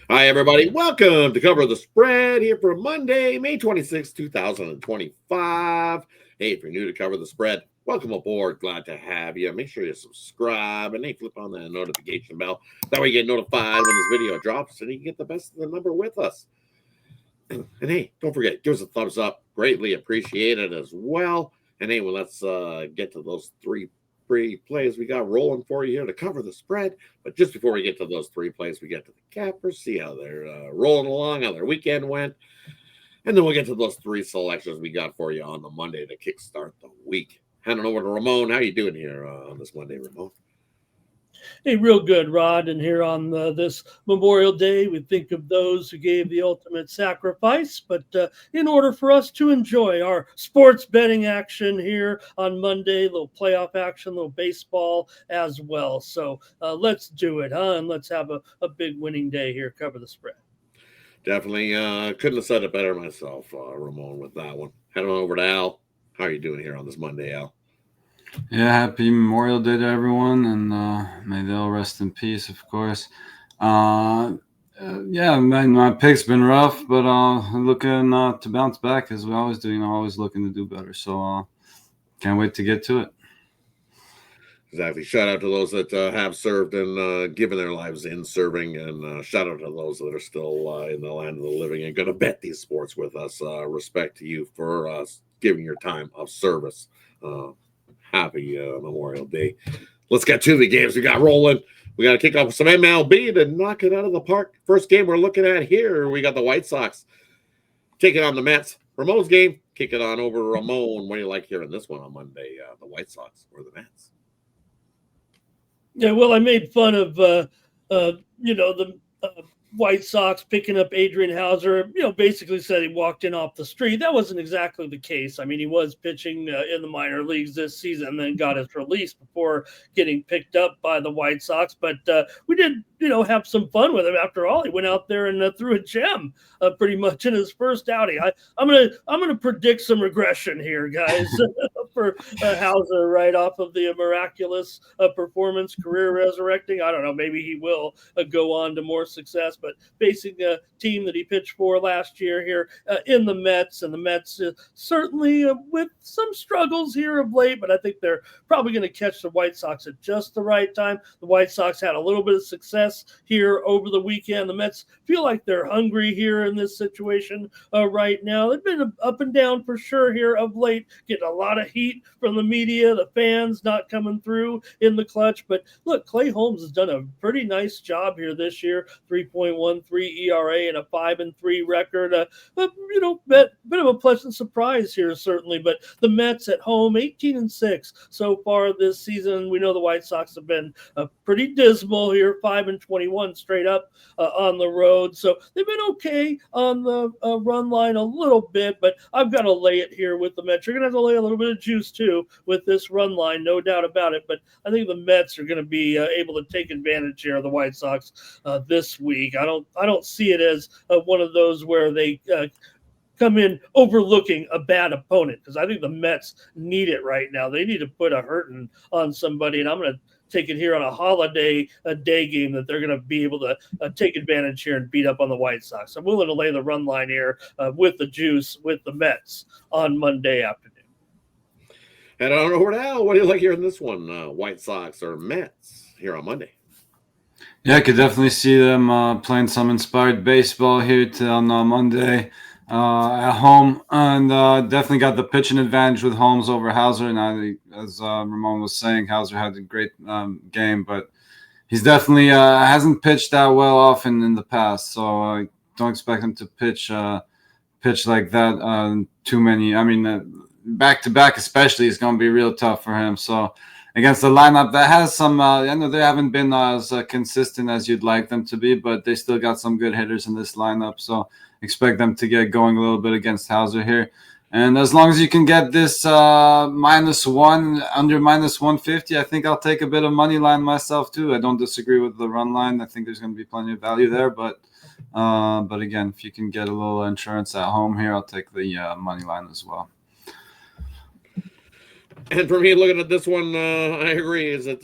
Hi, everybody. Welcome to Cover the Spread here for Monday, May 26, 2025. Hey, if you're new to Cover the Spread, welcome aboard. Glad to have you. Make sure you subscribe and flip on that notification bell. That way you get notified when this video drops and you can get the best of the number with us. And hey, don't forget, give us a thumbs up. Greatly appreciated as well. And hey, well, let's get to those three plays we got rolling for you here to cover the spread. But just before we get to those three plays, we get to the cappers, see how they're rolling along, how their weekend went. And then we'll get to those three selections we got for you on the Monday to kickstart the week. Handing over to Ramon. How you doing here on this Monday, Ramon? Hey, real good, Rod. And here on this Memorial Day, we think of those who gave the ultimate sacrifice. But in order for us to enjoy our sports betting action here on Monday, a little playoff action, a little baseball as well. So let's do it, huh? And let's have a big winning day here. Cover the spread. Definitely couldn't have said it better myself, Ramon, with that one. Head on over to Al. How are you doing here on this Monday, Al? Yeah, happy Memorial Day to everyone, and may they all rest in peace, of course. Yeah, my pick's been rough, but looking to bounce back as we always do. Always looking to do better. So can't wait to get to it. Exactly. Shout out to those that have served and given their lives in serving, and shout out to those that are still in the land of the living and going to bet these sports with us. Respect to you for giving your time of service. Happy Memorial Day. Let's get to the games we got rolling. We got to kick off with some MLB to knock it out of the park. First game we're looking at here, we got the White Sox taking on the Mets. Ramon's game, kick it on over to Ramon. What do you like hearing this one on Monday, the White Sox or the Mets? Yeah, well, I made fun of, the White Sox picking up Adrian Hauser, basically said he walked in off the street. That wasn't exactly the case. I mean, he was pitching in the minor leagues this season and then got his release before getting picked up by the White Sox. But we did, have some fun with him. After all, he went out there and threw a gem pretty much in his first outing. I'm gonna predict some regression here, guys, for Hauser right off of the miraculous performance, career resurrecting. I don't know. Maybe he will go on to more success. But facing a team that he pitched for last year here in the Mets, and the Mets certainly with some struggles here of late, but I think they're probably going to catch the White Sox at just the right time. The White Sox had a little bit of success here over the weekend. The Mets feel like they're hungry here in this situation right now. They've been up and down for sure here of late, getting a lot of heat from the media, the fans not coming through in the clutch. But look, Clay Holmes has done a pretty nice job here this year, 3.13 ERA and a 5-3 record. But bit of a pleasant surprise here, certainly. But the Mets at home, 18-6 so far this season. We know the White Sox have been pretty dismal here, 5-21 straight up on the road. So they've been okay on the run line a little bit, but I've got to lay it here with the Mets. You're going to have to lay a little bit of juice too with this run line, no doubt about it. But I think the Mets are going to be able to take advantage here of the White Sox this week. I don't see it as one of those where they come in overlooking a bad opponent, because I think the Mets need it right now. They need to put a hurting on somebody, and I'm going to take it here on a day game that they're going to be able to take advantage here and beat up on the White Sox. I'm willing to lay the run line here with the juice with the Mets on Monday afternoon. And I don't know where to Al. What do you like hearing this one, White Sox or Mets here on Monday? Yeah, I could definitely see them playing some inspired baseball here on Monday at home, and definitely got the pitching advantage with Holmes over Hauser. And as Ramon was saying, Hauser had a great game, but he's definitely hasn't pitched that well often in the past. So I don't expect him to pitch like that too many. I mean, back to back especially is going to be real tough for him. So against the lineup that has some, I know they haven't been as consistent as you'd like them to be, but they still got some good hitters in this lineup. So expect them to get going a little bit against Hauser here. And as long as you can get this -1 under -150, I think I'll take a bit of money line myself too. I don't disagree with the run line. I think there's going to be plenty of value there, but again, if you can get a little insurance at home here, I'll take the money line as well. And for me, looking at this one, I agree. Is that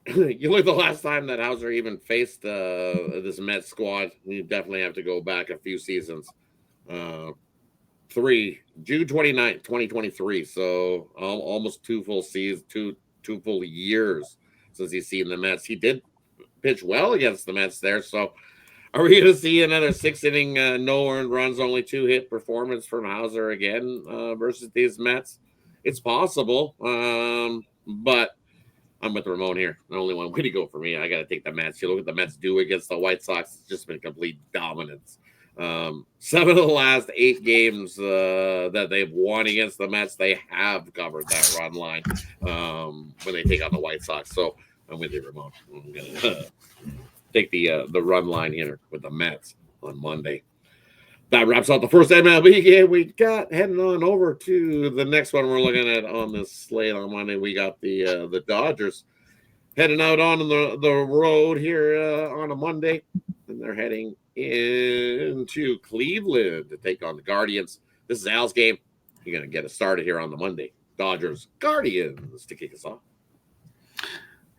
you look the last time that Hauser even faced this Mets squad, you definitely have to go back a few seasons. June 29th, 2023. So almost two full seasons, two full years since he's seen the Mets. He did pitch well against the Mets there. So are we going to see another 6 inning, no earned runs, only 2 hit performance from Hauser again versus these Mets? It's possible, but I'm with Ramon here. The only one way to go for me. I got to take the Mets. You look at the Mets do against the White Sox. It's just been complete dominance. 7 of the last 8 games that they've won against the Mets, they have covered that run line when they take on the White Sox. So I'm with you, Ramon. I'm gonna take the run line here with the Mets on Monday. That wraps up the first MLB game we got. Heading on over to the next one we're looking at on this slate on Monday. We got the Dodgers heading out on the road here on a Monday, and they're heading into Cleveland to take on the Guardians. This is Al's game. You're going to get us started here on the Monday. Dodgers Guardians to kick us off.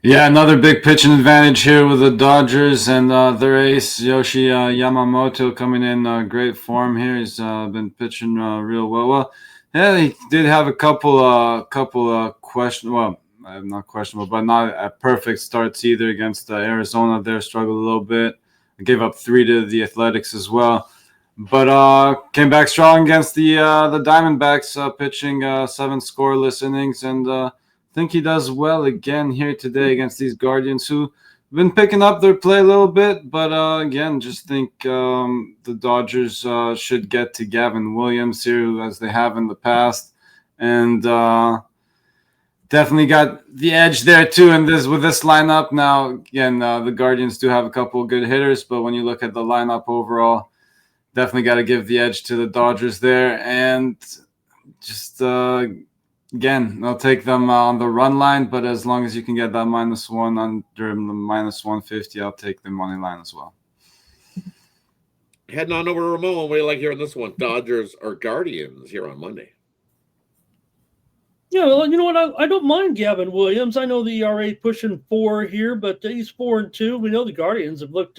Yeah, another big pitching advantage here with the Dodgers and their ace Yoshi Yamamoto coming in great form here. He's been pitching real well. Well, yeah, he did have a couple questionable. Well, not questionable, but not a perfect starts either against Arizona. There struggled a little bit. Gave up 3 to the Athletics as well, but came back strong against the Diamondbacks, pitching 7 scoreless innings and. Think he does well again here today against these Guardians who have been picking up their play a little bit. But again, just think the Dodgers should get to Gavin Williams here as they have in the past. And definitely got the edge there too with this lineup. Now, again, the Guardians do have a couple of good hitters. But when you look at the lineup overall, definitely got to give the edge to the Dodgers there. And just... Again, I'll take them on the run line, but as long as you can get that -1 under the -150, I'll take the money line as well. Heading on over to Ramon. What do you like hearing this one? Dodgers or Guardians here on Monday? Yeah, well, you know what? I don't mind Gavin Williams. I know the ERA pushing 4 here, but he's 4-2. We know the Guardians have looked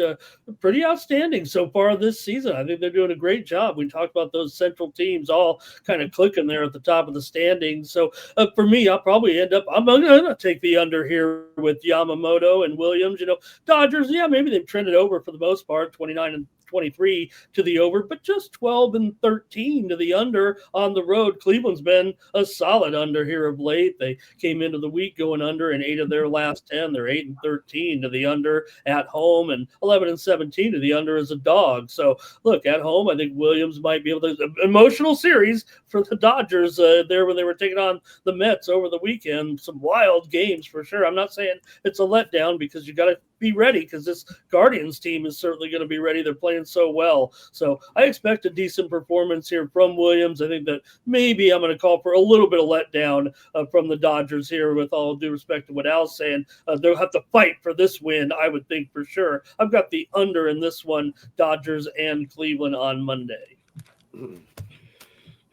pretty outstanding so far this season. I think they're doing a great job. We talked about those central teams all kind of clicking there at the top of the standings. So for me, I'll probably end up. I'm going to take the under here with Yamamoto and Williams. You know, Dodgers. Yeah, maybe they've trended over for the most part, 29-23 to the over, but just 12-13 to the under on the road. Cleveland's been a solid under here of late. They came into the week going under in 8 of their last 10. They're 8-13 to the under at home and 11-17 to the under as a dog. So look, at home, I think Williams might be able to. Emotional series for the Dodgers there when they were taking on the Mets over the weekend. Some wild games for sure. I'm not saying it's a letdown because you got to be ready because this Guardians team is certainly going to be ready. They're playing so well. So I expect a decent performance here from Williams. I think that maybe I'm going to call for a little bit of letdown from the Dodgers here, with all due respect to what Al's saying. They'll have to fight for this win, I would think, for sure. I've got the under in this one, Dodgers and Cleveland on Monday. And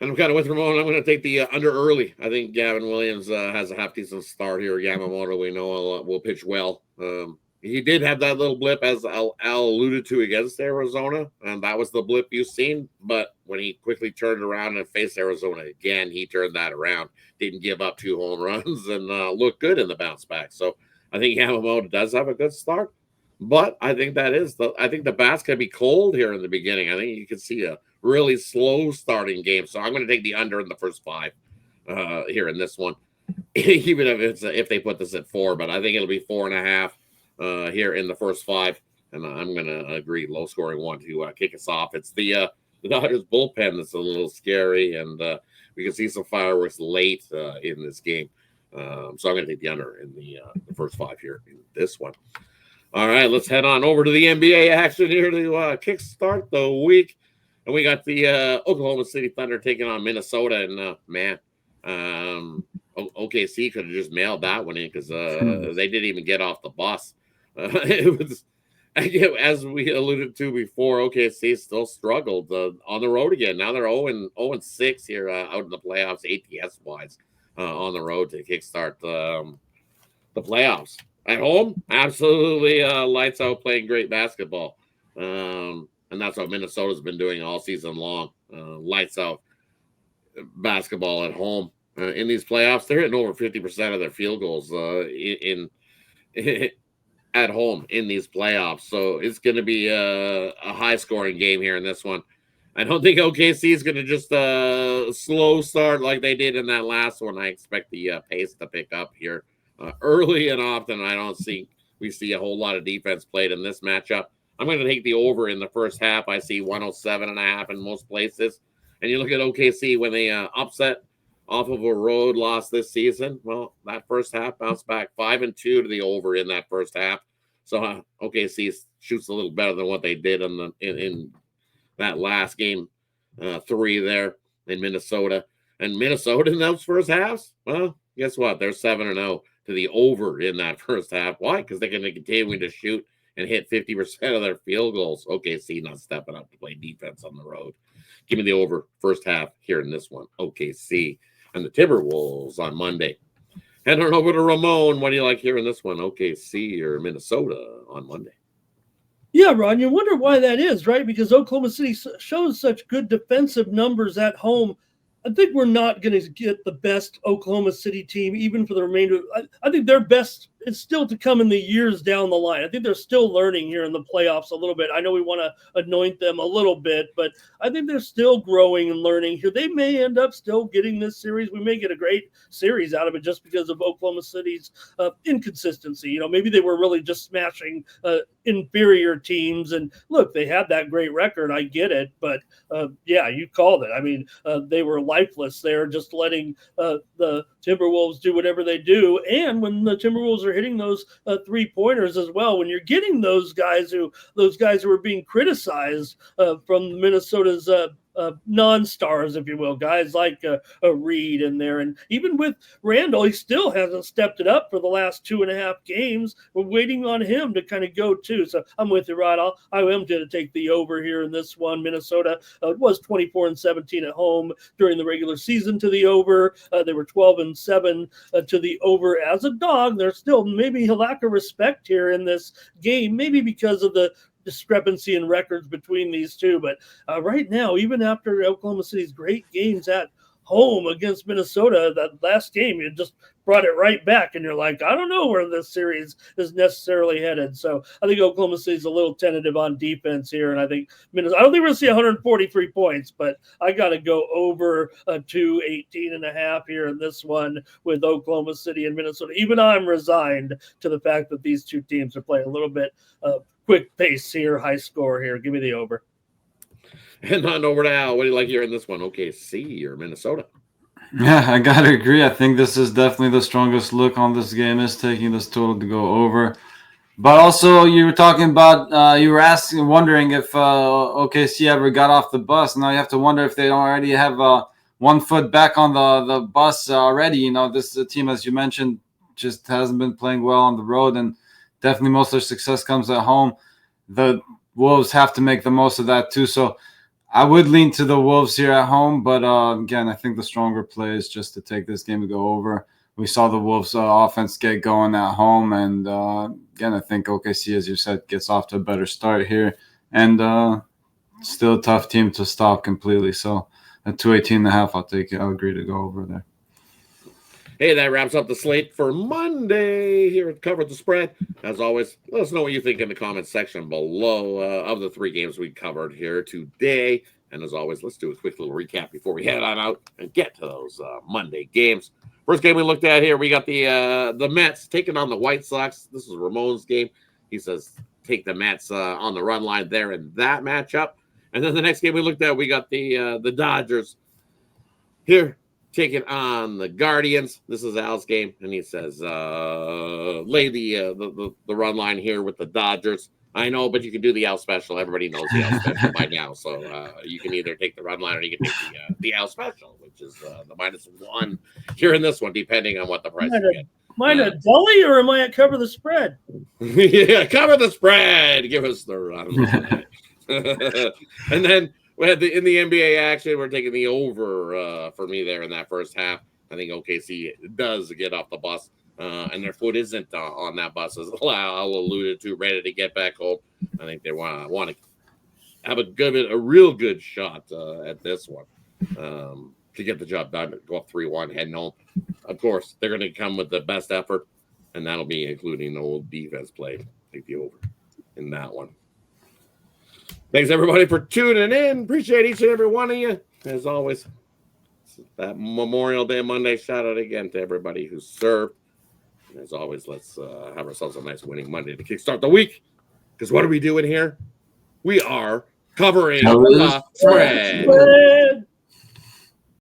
I'm kind of with Ramon. I'm going to take the under early. I think Gavin Williams has a half-decent start here. Yamamoto, we know, will pitch well. He did have that little blip, as Al alluded to, against Arizona, and that was the blip you've seen. But when he quickly turned around and faced Arizona again, he turned that around, didn't give up 2 home runs, and looked good in the bounce back. So I think Yamamoto does have a good start, but I think I think the bat's going to be cold here in the beginning. I think you can see a really slow starting game. So I'm going to take the under in the first 5 here in this one, even if they put this at 4. But I think it'll be 4.5. Here in the first 5, and I'm going to agree, low-scoring one to kick us off. It's the Dodgers bullpen that's a little scary, and we can see some fireworks late in this game. So I'm going to take the under in the first 5 here in this one. All right, let's head on over to the NBA action here to kickstart the week. And we got the Oklahoma City Thunder taking on Minnesota, and man, OKC could have just mailed that one in because they didn't even get off the bus. It was, as we alluded to before, OKC still struggled on the road again. Now they're 0-6 here out in the playoffs, ATS wise, on the road to kickstart the playoffs. At home, absolutely lights out, playing great basketball. And that's what Minnesota's been doing all season long. Lights out basketball at home. In these playoffs, they're hitting over 50% of their field goals in at home in these playoffs. So it's going to be a high scoring game here in this one. I don't think OKC is going to just slow start like they did in that last one. I expect the pace to pick up here early and often. I don't see we see a whole lot of defense played in this matchup. I'm going to take the over in the first half. I see 107.5 in most places. And you look at OKC when they upset off of a road loss this season. Well, that first half bounced back 5-2 to the over in that first half. So OKC shoots a little better than what they did in that last game, 3 there in Minnesota. And Minnesota in those first halves, well, guess what? They're 7-0 to the over in that first half. Why? Because they're going to continue to shoot and hit 50% of their field goals. OKC not stepping up to play defense on the road. Give me the over first half here in this one. OKC and the Timberwolves on Monday. Head on over to Ramon. What do you like here in this one? OKC or Minnesota on Monday? Yeah, Ron, you wonder why that is, right? Because Oklahoma City shows such good defensive numbers at home. I think we're not going to get the best Oklahoma City team, even for the remainder. I think their best is still to come in the years down the line. I think they're still learning here in the playoffs a little bit. I know we want to anoint them a little bit, but I think they're still growing and learning here. They may end up still getting this series. We may get a great series out of it just because of Oklahoma City's inconsistency. You know, maybe they were really just smashing inferior teams. And look, they had that great record. I get it. But yeah, you called it. I mean, they were lifeless there, just letting the Timberwolves do whatever they do. And when the Timberwolves are hitting those 3-pointers as well, when you're getting those guys who are being criticized from Minnesota's non-stars, if you will, guys like Reed in there. And even with Randall, he still hasn't stepped it up for the last 2.5 games. We're waiting on him to kind of go too. So I'm with you, Rod. I am going to take the over here in this one. Minnesota was 24-17 at home during the regular season to the over. They were 12-7 to the over as a dog. There's still maybe a lack of respect here in this game, maybe because of the discrepancy in records between these two. But right now, even after Oklahoma City's great games at home against Minnesota, that last game, you just brought it right back. And you're like, I don't know where this series is necessarily headed. So I think Oklahoma City's a little tentative on defense here. And I think Minnesota, I don't think we're going to see 143 points, but I got to go over to 18.5 here in this one with Oklahoma City and Minnesota. Even I'm resigned to the fact that these two teams are playing a little bit quick pace here, high score here. Give me the over. And on over to Al. What do you like here in this one? OKC or Minnesota? Yeah, I gotta agree. I think this is definitely the strongest look on this game, is taking this total to go over. But also, you were talking about, you were wondering if OKC ever got off the bus. Now you have to wonder if they don't already have 1 foot back on the bus already. You know, this team, as you mentioned, just hasn't been playing well on the road, and definitely most of their success comes at home. The Wolves have to make the most of that too. So I would lean to the Wolves here at home, but again, I think the stronger play is just to take this game to go over. We saw the Wolves' offense get going at home, and again, I think OKC, as you said, gets off to a better start here, and still a tough team to stop completely. So at 218.5, I'll take it. I'll agree to go over there. Hey, that wraps up the slate for Monday here at Cover the Spread. As always, let us know what you think in the comments section below of the 3 games we covered here today. And as always, let's do a quick little recap before we head on out and get to those Monday games. First game we looked at here, we got the Mets taking on the White Sox. This is Ramon's game. He says take the Mets on the run line there in that matchup. And then the next game we looked at, we got the Dodgers here taking on the Guardians. This is Al's game, and he says lay the run line here with the Dodgers. I know, but you can do the Al special. Everybody knows the Al special by now, so you can either take the run line or you can take the Al special, which is the -1 here in this one, depending on what the price is. Am I at Dully or am I at Cover the Spread? Yeah, Cover the Spread. Give us the run line. And then we had in the NBA action, we're taking the over for me there in that first half. I think OKC does get off the bus and their foot isn't on that bus, as Lyle alluded to, ready to get back home. I think they want to have a real good shot at this one to get the job done. Go up 3-1, heading home. Of course, they're going to come with the best effort, and that'll be including the old defense play. Take the over in that one. Thanks, everybody, for tuning in. Appreciate each and every one of you. As always, that Memorial Day Monday, shout out again to everybody who served. And as always, let's have ourselves a nice winning Monday to kickstart the week. Because what are we doing here? We are covering the spread.